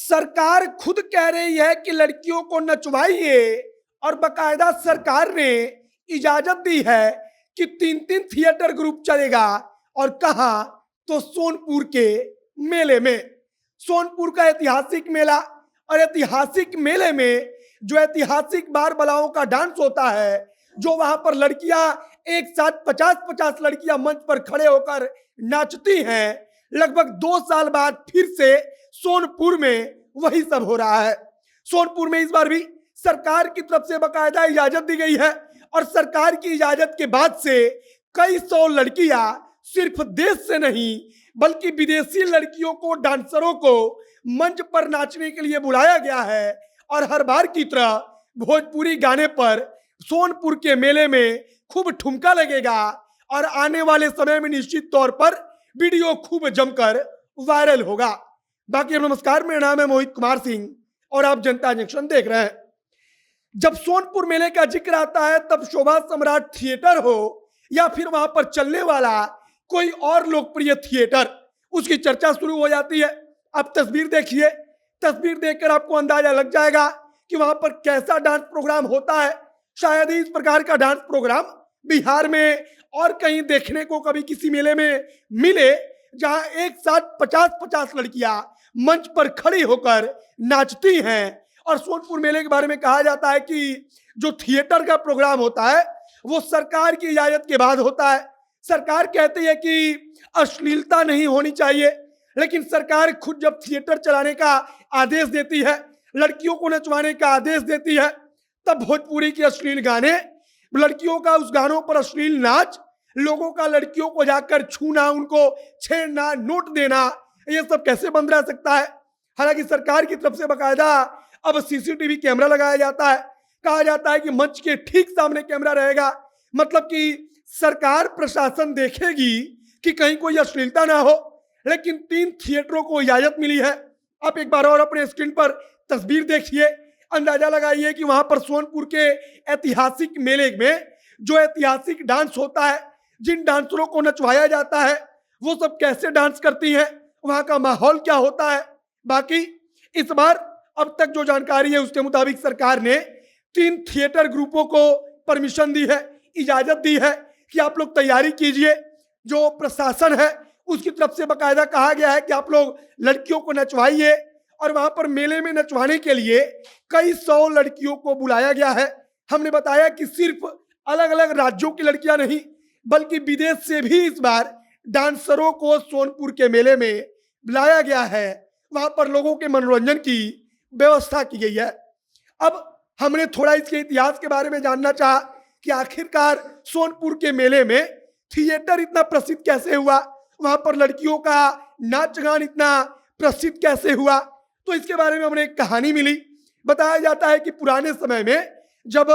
सरकार खुद कह रही है कि लड़कियों को नचवाइए और बकायदा सरकार ने इजाजत दी है कि 3-3 थिएटर ग्रुप चलेगा। और कहा तो सोनपुर के मेले में, सोनपुर का ऐतिहासिक मेला, और ऐतिहासिक मेले में जो ऐतिहासिक बार बलाओं का डांस होता है, जो वहां पर लड़कियां एक साथ 50-50 लड़कियां मंच पर खड़े होकर नाचती हैं, लगभग 2 साल बाद फिर से सोनपुर में वही सब हो रहा है। सोनपुर में इस बार भी सरकार की तरफ से बकायदा इजाजत दी गई है और सरकार की इजाजत के बाद से कई सौ लड़कियां सिर्फ देश से नहीं बल्कि विदेशी लड़कियों को, डांसरों को मंच पर नाचने के लिए बुलाया गया है। और हर बार की तरह भोजपुरी गाने पर सोनपुर के मेले में खूब ठुमका लगेगा और आने वाले समय में निश्चित तौर पर वीडियो खूब जमकर वायरल होगा। बाकी नमस्कार, मेरा नाम है मोहित कुमार सिंह और आप जनता जंक्शन देख रहे हैं। जब सोनपुर मेले का जिक्र आता है तब शोभा सम्राट थिएटर हो या फिर वहां पर चलने वाला कोई और लोकप्रिय थिएटर, उसकी चर्चा शुरू हो जाती है। आप तस्वीर देखिए, तस्वीर देखकर आपको अंदाजा लग जाएगा कि वहां पर कैसा डांस प्रोग्राम होता है। शायद ही इस प्रकार का डांस प्रोग्राम बिहार में और कहीं देखने को कभी किसी मेले में मिले, जहां एक साथ 50-50 लड़कियां मंच पर खड़ी होकर नाचती हैं। और सोनपुर मेले के बारे में कहा जाता है कि जो थिएटर का प्रोग्राम होता है वो सरकार की इजाजत के बाद होता है। सरकार कहती है कि अश्लीलता नहीं होनी चाहिए, लेकिन सरकार खुद जब थिएटर चलाने का आदेश देती है, लड़कियों को नचवाने का आदेश देती है, तब भोजपुरी के अश्लील गाने, लड़कियों का उस गानों पर अश्लील नाच, लोगों का लड़कियों को जाकर छूना, उनको छेड़ना, नोट देना, ये सब कैसे बंद रह सकता है। हालांकि सरकार की तरफ से बकायदा अब सीसीटीवी कैमरा लगाया जाता है। कहा जाता है कि मंच के ठीक सामने कैमरा रहेगा, मतलब कि सरकार प्रशासन देखेगी कि कहीं कोई अश्लीलता ना हो। लेकिन 3 थिएटरों को इजाजत मिली है। आप एक बार और अपने स्क्रीन पर तस्वीर देखिए, अंदाजा लगाइए कि वहां पर सोनपुर के ऐतिहासिक मेले में जो ऐतिहासिक डांस होता है, जिन डांसरों को नचवाया जाता है, वो सब कैसे डांस करती हैं, वहां का माहौल क्या होता है। बाकी इस बार अब तक जो जानकारी है उसके मुताबिक सरकार ने 3 थिएटर ग्रुपों को परमिशन दी है, इजाजत दी है कि आप लोग तैयारी कीजिए। जो प्रशासन है उसकी तरफ से बकायदा कहा गया है कि आप लोग लड़कियों को नचवाइए। और वहां पर मेले में नचवाने के लिए कई 100 लड़कियों को बुलाया गया है। हमने बताया कि सिर्फ अलग अलग राज्यों की लड़कियां नहीं बल्कि विदेश से भी इस बार डांसरों को सोनपुर के मेले में बुलाया गया है। वहां पर लोगों के मनोरंजन की व्यवस्था की गई है। अब हमने थोड़ा इसके इतिहास के बारे में जानना चाहा कि आखिरकार सोनपुर के मेले में थिएटर इतना प्रसिद्ध कैसे हुआ, वहां पर लड़कियों का नाच गान इतना प्रसिद्ध कैसे हुआ। तो इसके बारे में हमने एक कहानी मिली। बताया जाता है कि पुराने समय में जब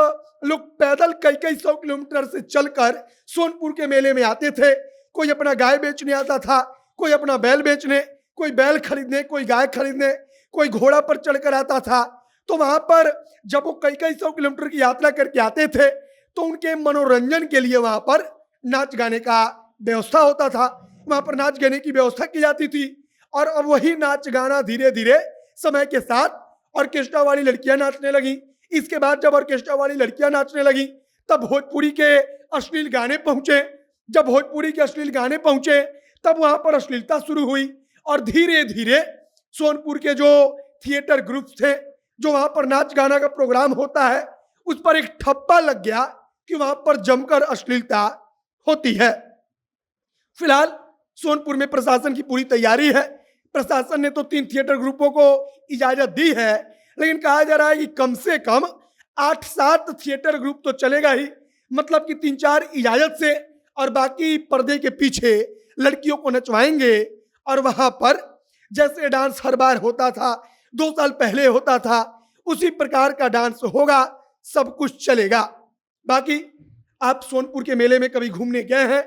लोग पैदल कई कई 100 किलोमीटर से चलकर सोनपुर के मेले में आते थे, कोई अपना गाय बेचने आता था, कोई अपना बैल बेचने, कोई बैल खरीदने, कोई गाय खरीदने, कोई घोड़ा पर चढ़कर आता था। तो वहां पर जब वो कई कई 100 किलोमीटर की यात्रा करके आते थे तो उनके मनोरंजन के लिए वहां पर नाच गाने का व्यवस्था होता था, वहां पर नाच गाने की व्यवस्था की जाती थी। और अब वही नाच गाना धीरे धीरे समय के साथ ऑर्केस्ट्रा वाली लड़कियां नाचने लगी। इसके बाद जब ऑर्केस्ट्रा वाली लड़कियां नाचने लगी तब भोजपुरी के अश्लील गाने पहुंचे। जब भोजपुरी के अश्लील गाने पहुंचे तब वहां पर अश्लीलता शुरू हुई और धीरे धीरे सोनपुर के जो थिएटर ग्रुप थे, जो वहां पर नाच गाना का प्रोग्राम होता है, उस पर एक ठप्पा लग गया कि वहां पर जमकर अश्लीलता होती है। फिलहाल सोनपुर में प्रशासन की पूरी तैयारी है। प्रशासन ने तो 3 थिएटर ग्रुपों को इजाजत दी है, लेकिन कहा जा रहा है कि कम से कम 8-7 थिएटर ग्रुप तो चलेगा ही, मतलब कि 3-4 इजाजत से, और बाकी पर्दे के पीछे लड़कियों को नचवाएंगे। और वहां पर जैसे डांस हर बार होता था, 2 साल पहले होता था, उसी प्रकार का डांस होगा, सब कुछ चलेगा। बाकी आप सोनपुर के मेले में कभी घूमने गए हैं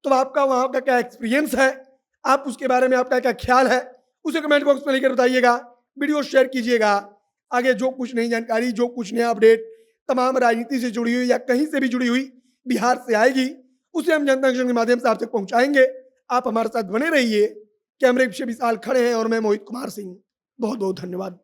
तो आपका वहां का क्या एक्सपीरियंस है, आप उसके बारे में आपका क्या ख्याल है, उसे कमेंट बॉक्स में लिखकर बताइएगा। वीडियो शेयर कीजिएगा। आगे जो कुछ नई जानकारी, जो कुछ नया अपडेट तमाम राजनीति से जुड़ी हुई या कहीं से भी जुड़ी हुई बिहार से आएगी, उसे हम जनता जंक्शन के माध्यम से आप तक पहुंचाएंगे। आप हमारे साथ बने रहिए। कैमरे पीछे विशाल खड़े हैं और मैं मोहित कुमार सिंह। बहुत बहुत धन्यवाद।